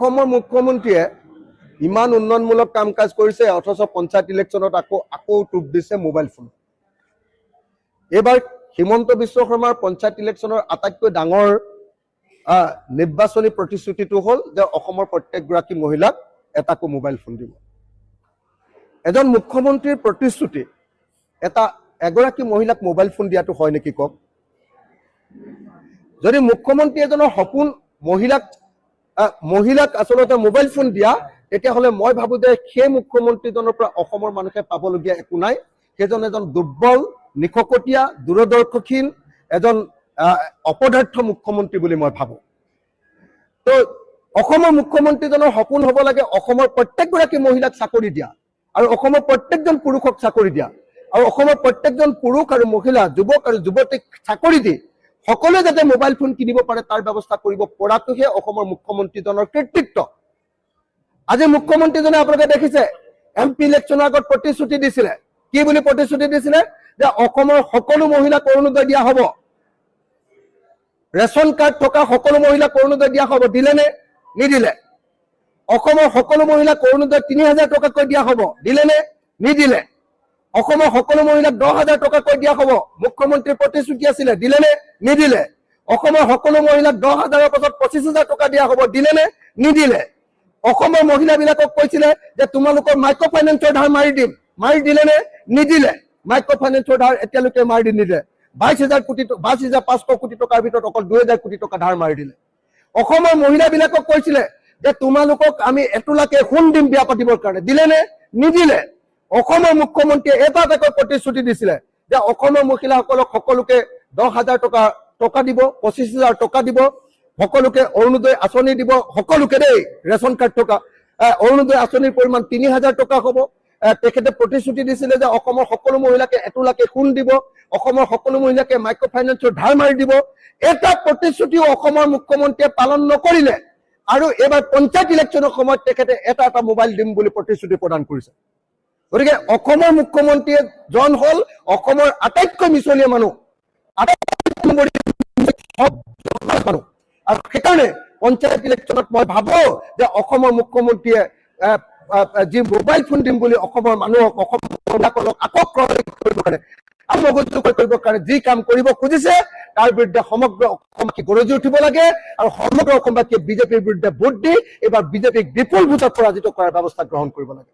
অসমৰ মুখ্যমন্ত্ৰীয়ে ইমান উন্নয়নমূলক কাম কাজ কৰিছে অথচ পঞ্চায়ত ইলেকশ্যনত আকৌ টুপ দিছে মোবাইল ফোন। এইবাৰ হিমন্ত বিশ্ব শৰ্মাৰ পঞ্চায়ত ইলেকশ্যনৰ আটাইতকৈ ডাঙৰ নিৰ্বাচনী প্ৰতিশ্ৰুতিটো হ'ল যে অসমৰ প্ৰত্যেকগৰাকী মহিলাক এটাকৈ মোবাইল ফোন দিব। এজন মুখ্যমন্ত্ৰীৰ প্ৰতিশ্ৰুতি এগৰাকী মহিলাক মোবাইল ফোন দিয়াটো হয় নেকি কওক? যদি মুখ্যমন্ত্ৰী এজনৰ সপোন মহিলাক আচলতে মোবাইল ফোন দিয়া, তেতিয়াহ'লে মই ভাবো যে সেই মুখ্যমন্ত্ৰীজনৰ পৰা অসমৰ মানুহে পাবলগীয়া একো নাই। সেইজন এজন দুৰ্বল, নিশকটীয়া, দূৰদৰ্শীহীন এজন অপদাৰ্থ মুখ্যমন্ত্ৰী বুলি মই ভাবো। তো অসমৰ মুখ্যমন্ত্ৰীজনৰ সপোন হ'ব লাগে অসমৰ প্ৰত্যেকগৰাকী মহিলাক চাকৰি দিয়া আৰু অসমৰ প্ৰত্যেকজন পুৰুষক চাকৰি দিয়া আৰু অসমৰ প্ৰত্যেকজন পুৰুষ আৰু মহিলা, যুৱক আৰু যুৱতীক চাকৰি দি সকলোৱে যাতে মোবাইল ফোন কিনিব পাৰে তাৰ ব্যৱস্থা কৰিব পৰাটোহে অসমৰ মুখ্যমন্ত্ৰীজনৰ কৃতিত্ব। আজি মুখ্যমন্ত্ৰীজনে আপোনালোকে দেখিছে MP ইলেকশ্যনৰ আগত প্ৰতিশ্ৰুতি দিছিলে। কি বুলি প্ৰতিশ্ৰুতি দিছিলে? যে অসমৰ সকলো মহিলাক অৰুণোদয় দিয়া হ'ব, ৰেচন কাৰ্ড থকা সকলো মহিলাক অৰুণোদয় দিয়া হ'ব। দিলে নে? নিদিলে। অসমৰ সকলো মহিলাক অৰুণোদয় 3000 টকাকৈ দিয়া হ'ব। দিলে নে? নিদিলে। অসমৰ সকলো মহিলাক 10,000 টকাকৈ দিয়া হ'ব। মুখ্যমন্ত্ৰীৰ প্ৰতিশ্ৰুতি আছিলে। দিলে নে? নিদিলে। অসমৰ সকলো মহিলাক 10,000ৰ পাছত 25,000 টকা দিয়া হ'ব। দিলে নে? নিদিলে। অসমৰ মহিলাবিলাকক কৈছিলে যে তোমালোকৰ মাইক্ৰ' ফাইনেন্সৰ ধাৰ মাৰি দিম। মাৰি দিলে নে? নিদিলে। মাইক্ৰ' ফাইনেন্সৰ ধাৰ এতিয়ালৈকে মাৰি নিদিলে। 22,500 কোটি টকাৰ ভিতৰত অকল 2,000 কোটি টকা ধাৰ মাৰি দিলে। অসমৰ মহিলাবিলাকক কৈছিলে যে তোমালোকক আমি এটোলাকে সোণ দিম বিয়া পাতিবৰ কাৰণে। দিলে নে? নিদিলে। অসমৰ মুখ্যমন্ত্ৰীয়ে এটাকৈ প্ৰতিশ্ৰুতি দিছিলে যে অসমৰ মহিলাসকলক সকলোকে 10,000 টকা দিব, 25,000 টকা দিব, সকলোকে অৰুণোদয় আঁচনি দিব, সকলোকে দেই ৰেচন কাৰ্ড থকা অৰুণোদয় আঁচনিৰ পৰিমাণ 3,000 টকা হ'ব। তেখেতে প্ৰতিশ্ৰুতি দিছিলে যে অসমৰ সকলো মহিলাকে এটোলাকে সোণ দিব, অসমৰ সকলো মহিলাকে মাইক্ৰ' ফাইনেন্সৰ ধাৰ মাৰি দিব। এটা প্ৰতিশ্ৰুতিও অসমৰ মুখ্যমন্ত্ৰীয়ে পালন নকৰিলে আৰু এইবাৰ পঞ্চায়ত ইলেকশ্যনৰ সময়ত তেখেতে এটা মোবাইল দিম বুলি প্ৰতিশ্ৰুতি প্ৰদান কৰিছে। গতিকে অসমৰ মুখ্যমন্ত্ৰীজন হ'ল অসমৰ আটাইতকৈ মিছলীয়া মানুহ, আৰু সেইকাৰণে পঞ্চায়ত ইলেকশ্যনত মই ভাবো যে অসমৰ মুখ্যমন্ত্ৰীয়ে যি মোবাইল ফোন দিম বুলি অসমৰ মানুহক, অসমৰ মহিলাসকলক আকৌ ক্ৰয় কৰিব কাৰণে, কৰিবৰ কাৰণে যি কাম কৰিব খুজিছে তাৰ বিৰুদ্ধে সমগ্ৰ অসমবাসী গৰজি উঠিব লাগে আৰু সমগ্ৰ অসমবাসীয়ে বিজেপিৰ বিৰুদ্ধে ভোট দি এইবাৰ বিজেপিক বিপুল ভোটত পৰাজিত কৰাৰ ব্যৱস্থা গ্ৰহণ কৰিব লাগে।